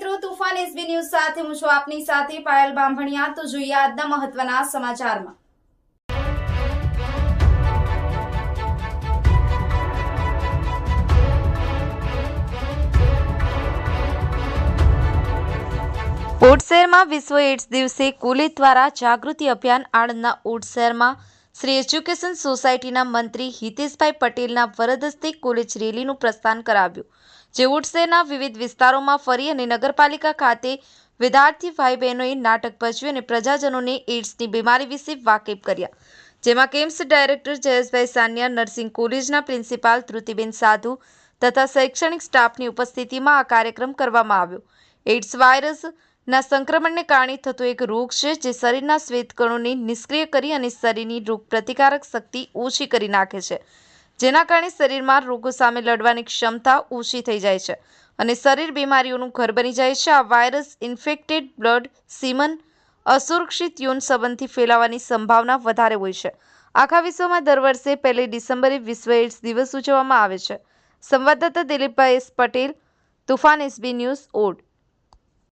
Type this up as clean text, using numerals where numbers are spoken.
મિત્રો તુફાન SB news સાથે હું છું આપની સાથે પાયલ બામભણિયા। તો જોઈએ આજના મહત્વના સમાચારમાં। ઓડ શહેરમાં વિશ્વ એડ્સ દિવસે કોલેજ દ્વારા જાગૃતિ અભિયાન। આણંદના ઓડ શહેરમાં શ્રી એજ્યુકેશન સોસાયટીના મંત્રી હિતેશભાઈ પટેલના વરદ હસ્તે કોલેજ રેલીનું પ્રસ્થાન કરાવ્યું, જે ઓડ શહેરના વિવિધ વિસ્તારોમાં ફરી અને નગરપાલિકા ખાતે વિદ્યાર્થી ભાઈ બહેનોએ નાટક ભજવ્યું અને પ્રજાજનોને એડ્સની બીમારી વિશે વાકેફ કર્યા, જેમાં camps director Jayeshbhai Sania, nursing કોલેજના પ્રિન્સિપાલ તૃતિબેન સાધુ તથા શૈક્ષણિક સ્ટાફની ઉપસ્થિતિમાં આ કાર્યક્રમ કરવામાં આવ્યો। એડ્સ વાયરસના સંક્રમણને કારણે થતો એક રોગ છે, જે શરીરના શ્વેતકણોને નિષ્ક્રિય કરી અને શરીરની રોગ પ્રતિકારક શક્તિ ઓછી કરી નાખે છે, જેના કારણે શરીરમાં રોગો સામે લડવાની ક્ષમતા ઓછી થઈ જાય છે અને શરીર બીમારીઓનું ઘર બની જાય છે। આ વાયરસ ઇન્ફેક્ટેડ બ્લડ, સીમન, અસુરક્ષિત યૌન સંબંધથી ફેલાવાની સંભાવના વધારે હોય છે। આખા વિશ્વમાં દર વર્ષે 1 ડિસેમ્બરે વિશ્વ એડ્સ દિવસ ઉજવવામાં આવે છે। સંવાદદાતા Dilipbhai S Patel, Tufan SB news, odd.